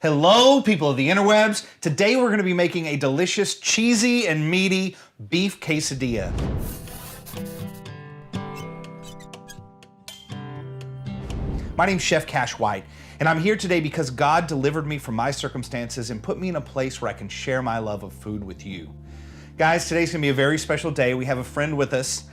Hello, people of the interwebs. Today we're going to be making a delicious, cheesy, and meaty beef quesadilla. My name's Chef Cash White, and I'm here today because God delivered me from my circumstances and put me in a place where I can share my love of food with you. Guys, today's going to be a very special day. We have a friend with us.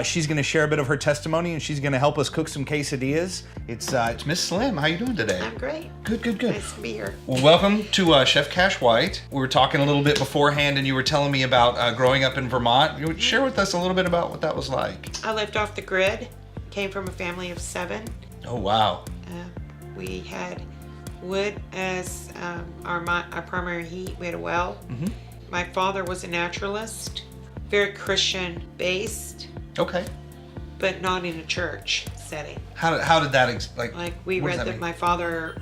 She's going to share a bit of her testimony, and she's going to help us cook some quesadillas. It's Miss Slim. How you doing today? I'm great. Good. Nice to be here. Well, welcome to Chef Cash White. We were talking a little bit beforehand, and you were telling me about growing up in Vermont. You would share with us a little bit about what that was like. I lived off the grid. Came from a family of 7. Oh, wow. We had wood as our primary heat. We had a well. Mm-hmm. My father was a naturalist, very Christian-based. Okay. But not in a church setting. How did that like we read that my father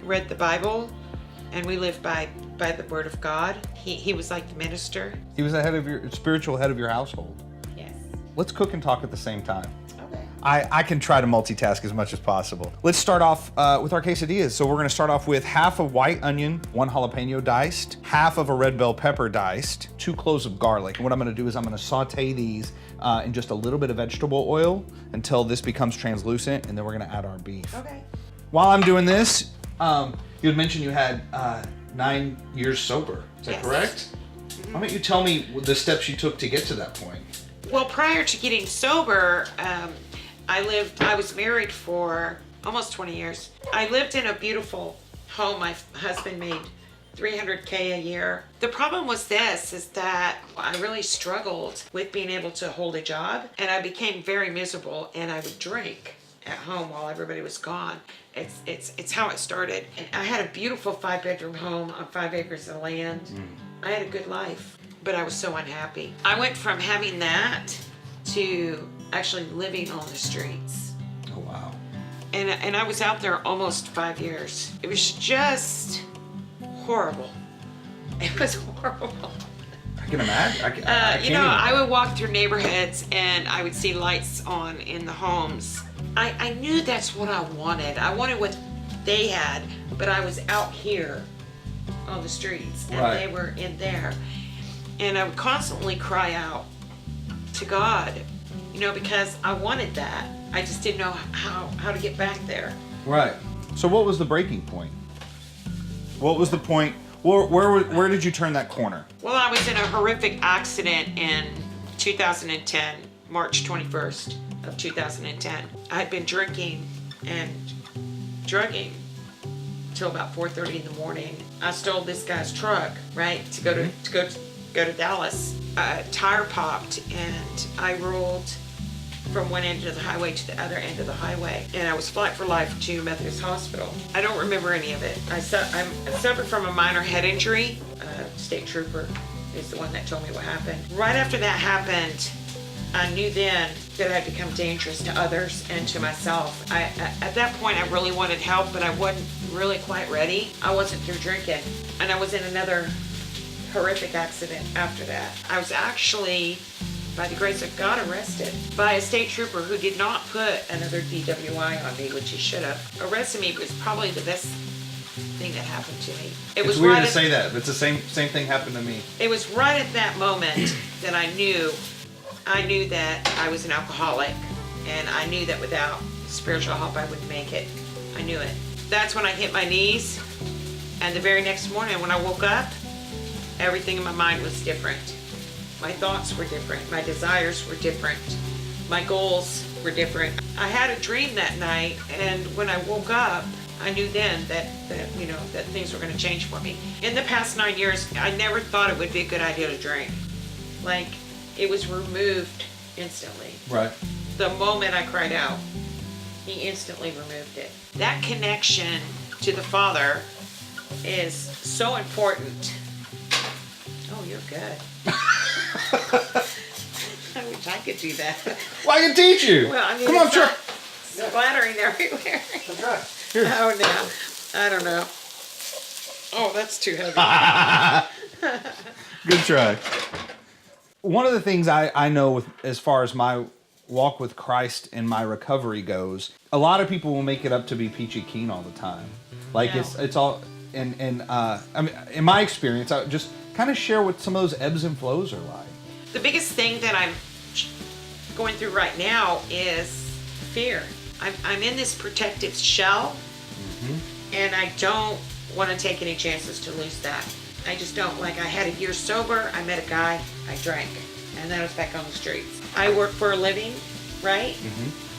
read the Bible, and we lived by the Word of God. He was like the minister. He was the spiritual head of your household. Yes. Let's cook and talk at the same time. Okay. I can try to multitask as much as possible. Let's start off with our quesadillas. So we're gonna start off with half a white onion, 1 jalapeno diced, half of a red bell pepper diced, 2 cloves of garlic. And what I'm gonna do is I'm gonna saute these in just a little bit of vegetable oil until this becomes translucent, and then we're gonna add our beef. Okay. While I'm doing this, you had mentioned you had 9 years sober. Is that correct? Mm-hmm. Why don't you tell me the steps you took to get to that point? Well, prior to getting sober, I was married for almost 20 years. I lived in a beautiful home. My husband made $300K a year. The problem was is that I really struggled with being able to hold a job, and I became very miserable, and I would drink at home while everybody was gone. It's how it started. And I had a beautiful 5-bedroom home on 5 acres of land. I had a good life, but I was so unhappy. I went from having that to actually living on the streets. Oh, wow. And I was out there almost 5 years. It was just horrible. It was horrible. I can imagine. I would walk through neighborhoods and I would see lights on in the homes. I knew that's what I wanted. I wanted what they had, but I was out here on the streets, and They were in there. And I would constantly cry out to God, because I wanted that. I just didn't know how to get back there. Right. So what was the breaking point? What was the point? Where did you turn that corner? Well, I was in a horrific accident in 2010, March 21st of 2010. I had been drinking and drugging till about 4:30 in the morning. I stole this guy's truck, to go to Dallas. A tire popped and I rolled from one end of the highway to the other end of the highway, and I was flight for life to Methodist Hospital. I don't remember any of it. I suffered from a minor head injury. State trooper is the one that told me what happened. Right after that happened, I knew then that I'd become dangerous to others and to myself. At that point, I really wanted help, but I wasn't really quite ready. I wasn't through drinking, and I was in another horrific accident after that. I was actually, by the grace of God, arrested by a state trooper who did not put another DWI on me, which he should have. Arresting me was probably the best thing that happened to me. It's weird to say that, but it's the same thing happened to me. It was right at that moment that I knew that I was an alcoholic, and I knew that without spiritual help I wouldn't make it. I knew it. That's when I hit my knees, and the very next morning when I woke up, everything in my mind was different. My thoughts were different. My desires were different. My goals were different. I had a dream that night, and when I woke up, I knew then that things were going to change for me. In the past 9 years, I never thought it would be a good idea to drink. It was removed instantly. Right. The moment I cried out, he instantly removed it. That connection to the Father is so important. Oh, you're good. I wish I could do that. Well, I can teach you. Well, Come on, try. Splattering everywhere. Try. Here. Oh, no. I don't know. Oh, that's too heavy. Good try. One of the things I know as far as my walk with Christ and my recovery goes, a lot of people will make it up to be peachy keen all the time. Like No. I mean, in my experience, I just kind of share what some of those ebbs and flows are like. The biggest thing that I'm going through right now is fear. I'm in this protective shell, and I don't want to take any chances to lose that. I just don't. Like, I had a year sober, I met a guy, I drank, and then I was back on the streets. I work for a living, right?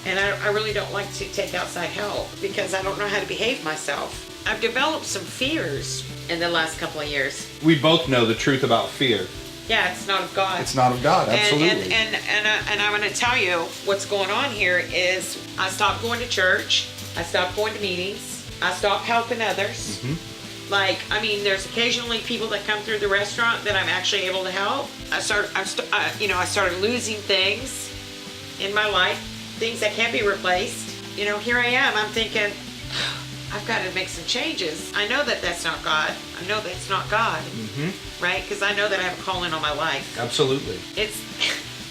And I really don't like to take outside help because I don't know how to behave myself. I've developed some fears in the last couple of years. We both know the truth about fear. Yeah, it's not of God. It's not of God, absolutely. And I'm going to tell you what's going on here is I stopped going to church. I stopped going to meetings. I stopped helping others. Like, I mean, there's occasionally people that come through the restaurant that I'm actually able to help. I started losing things in my life, things that can't be replaced. You know, here I am. I'm thinking, I've got to make some changes. I know that that's not God. I know that's not God, right? Because I know that I have a calling on my life. Absolutely. It's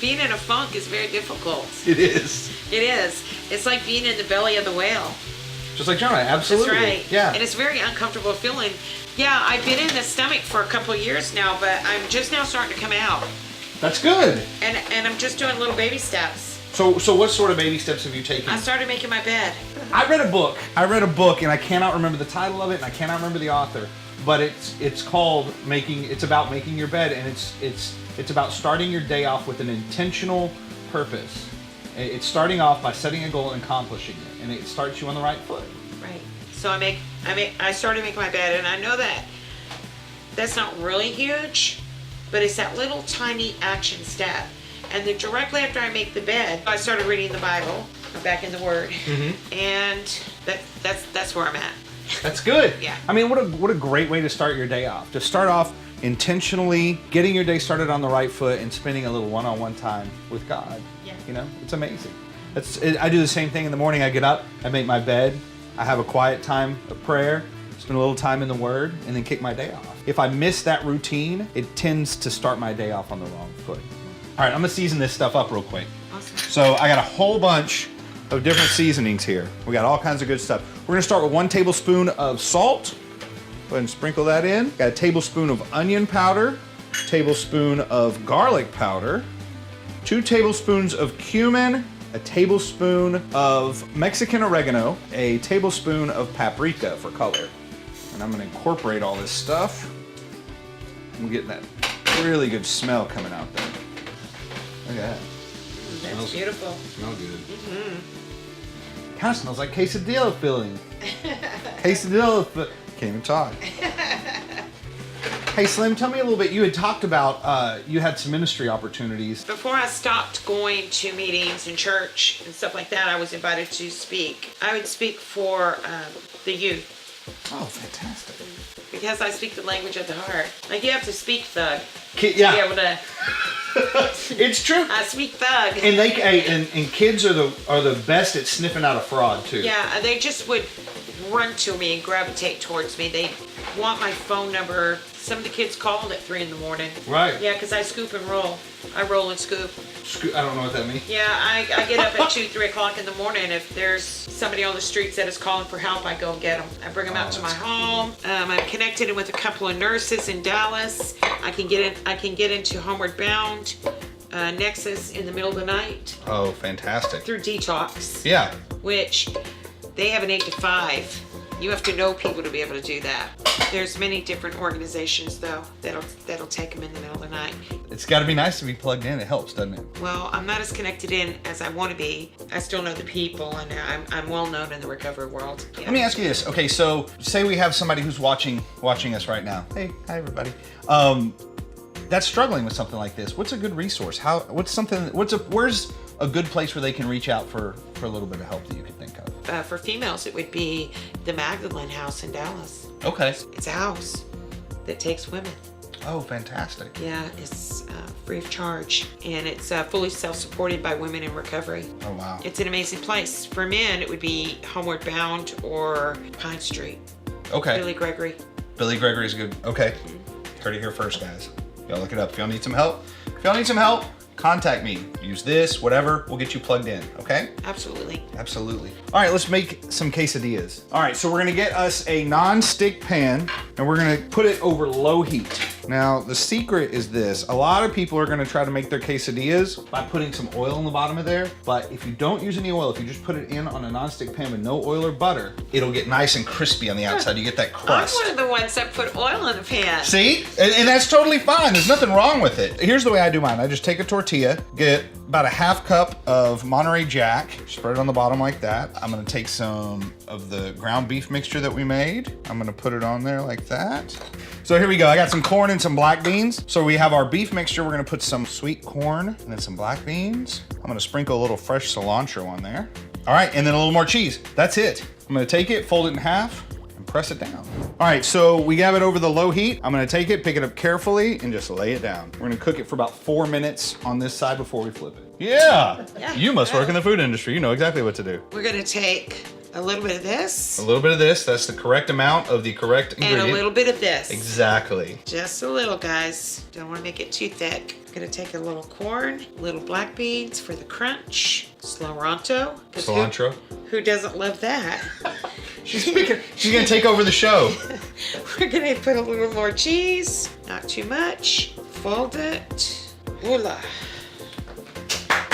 being in a funk is very difficult. It is. It is. It's like being in the belly of the whale. Just like Jonah, absolutely. That's right. Yeah. And it's a very uncomfortable feeling. Yeah, I've been in the stomach for a couple of years now, but I'm just now starting to come out. That's good. And I'm just doing little baby steps. So what sort of baby steps have you taken? I started making my bed. I read a book, and I cannot remember the title of it, and I cannot remember the author, but it's about making your bed, and it's about starting your day off with an intentional purpose. It's starting off by setting a goal and accomplishing it, and it starts you on the right foot. Right. So I started making my bed, and I know that that's not really huge, but it's that little tiny action step. And then directly after I make the bed, I started reading the Bible. I'm back in the Word, and that's where I'm at. That's good. Yeah. I mean, what a great way to start your day off. To start off intentionally, getting your day started on the right foot, and spending a little one-on-one time with God. Yeah. You know, it's amazing. I do the same thing in the morning. I get up, I make my bed, I have a quiet time of prayer, spend a little time in the Word, and then kick my day off. If I miss that routine, it tends to start my day off on the wrong foot. All right, I'm gonna season this stuff up real quick. Awesome. So I got a whole bunch of different seasonings here. We got all kinds of good stuff. We're gonna start with 1 tablespoon of salt. Go ahead and sprinkle that in. Got a tablespoon of onion powder, tablespoon of garlic powder, 2 tablespoons of cumin, a tablespoon of Mexican oregano, a tablespoon of paprika for color. And I'm gonna incorporate all this stuff. I'm getting that really good smell coming out there. Look at that. That's beautiful. Smells good. Kind of smells like quesadilla filling. Quesadilla. Can't even talk. Hey Slim, tell me a little bit. You had talked about you had some ministry opportunities. Before I stopped going to meetings in church and stuff like that, I was invited to speak. I would speak for the youth. Oh, fantastic. Because I speak the language of the heart. Like, you have to speak thug. Yeah. To be able to. It's true. I speak thug. And and kids are the best at sniffing out a fraud too. Yeah, they just would run to me and gravitate towards me. They want my phone number. Some of the kids called at 3 in the morning. Right. Yeah, because I scoop and roll. I roll and scoop. I don't know what that means. Yeah, I get up at 2, 3 o'clock in the morning. If there's somebody on the streets that is calling for help, I go and get them. I bring them out to my home. I'm connected with a couple of nurses in Dallas. I can get into Homeward Bound Nexus in the middle of the night. Oh, fantastic. Through Detox. Yeah. Which they have an 8 to 5. You have to know people to be able to do that. There's many different organizations though that'll take them in the middle of the night. It's got to be nice to be plugged in. It helps, doesn't it? Well, I'm not as connected in as I want to be. I still know the people, and I'm well known in the recovery world. Yeah. Let me ask you this. Okay, so say we have somebody who's watching us right now. Hey, hi everybody. That's struggling with something like this. What's a good resource? Where's a good place where they can reach out for a little bit of help that you could think of? For females, it would be the Magdalene House in Dallas. Okay. It's a house that takes women. Oh, fantastic. Yeah, it's free of charge, and it's fully self-supported by women in recovery. Oh, wow. It's an amazing place. For men, it would be Homeward Bound or Pine Street. Okay. Billy Gregory. Billy Gregory's good. Okay. Heard it here first, guys. Y'all look it up. If y'all need some help, contact me. Use this, whatever, we'll get you plugged in, okay? Absolutely. Absolutely. All right, let's make some quesadillas. All right, so we're gonna get us a non-stick pan and we're gonna put it over low heat. Now, the secret is this. A lot of people are gonna try to make their quesadillas by putting some oil in the bottom of there, but if you don't use any oil, if you just put it in on a non-stick pan with no oil or butter, it'll get nice and crispy on the outside. You get that crust. I'm one of the ones that put oil in the pan. See? And that's totally fine. There's nothing wrong with it. Here's the way I do mine. I just take a tortilla, get about a half cup of Monterey Jack, spread it on the bottom like that. I'm gonna take some of the ground beef mixture that we made. I'm gonna put it on there like that. So here we go. I got some corn and some black beans. So we have our beef mixture. We're gonna put some sweet corn and then some black beans. I'm gonna sprinkle a little fresh cilantro on there. All right, and then a little more cheese. That's it. I'm gonna take it, fold it in half, and press it down. All right, so we have it over the low heat. I'm gonna take it, pick it up carefully, and just lay it down. We're gonna cook it for about 4 minutes on this side before we flip it. Yeah, you must work in the food industry. You know exactly what to do. We're gonna take a little bit of this. A little bit of this, that's the correct amount of the correct ingredient. And a little bit of this. Exactly. Just a little, guys. Don't want to make it too thick. Gonna take a little corn, little black beans for the crunch, cilantro. Cilantro. Who doesn't love that? She's gonna take over the show. We're gonna put a little more cheese, not too much. Fold it. Voila.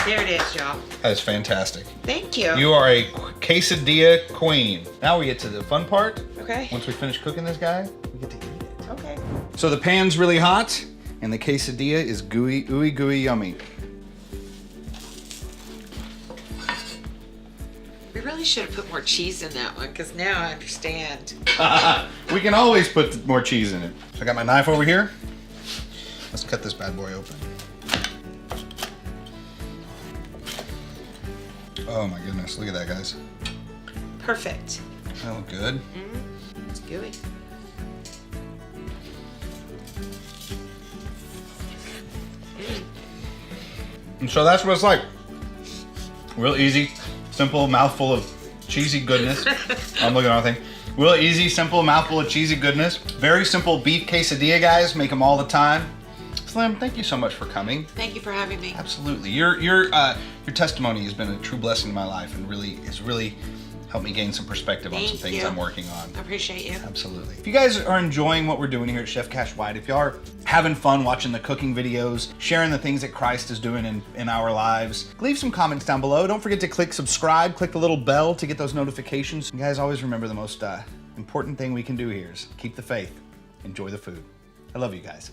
There it is, y'all. That is fantastic. Thank you. You are a quesadilla queen. Now we get to the fun part. Okay. Once we finish cooking this guy, we get to eat it. Okay. So the pan's really hot, and the quesadilla is gooey, ooey gooey yummy. We really should have put more cheese in that one, because now I understand. We can always put more cheese in it. So I got my knife over here. Let's cut this bad boy open. Oh my goodness, look at that, guys. Perfect. That look good. Mm-hmm. It's gooey. And so that's what it's like. Real easy, simple mouthful of cheesy goodness. I'm looking at anything. Real easy, simple mouthful of cheesy goodness. Very simple beef quesadilla, guys. Make them all the time. Slim, thank you so much for coming. Thank you for having me. Absolutely. Your testimony has been a true blessing in my life and has really helped me gain some perspective on some things I'm working on. I appreciate you. Absolutely. If you guys are enjoying what we're doing here at Chef Cash White, if you are having fun watching the cooking videos, sharing the things that Christ is doing in our lives, leave some comments down below. Don't forget to click subscribe, click the little bell to get those notifications. You guys always remember the most important thing we can do here is keep the faith, enjoy the food. I love you guys.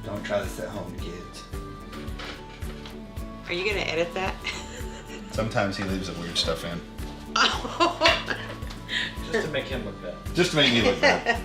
Don't try this at home, kids. Are you gonna edit that? Sometimes he leaves the weird stuff in. Oh. Just to make him look bad. Just to make me look bad.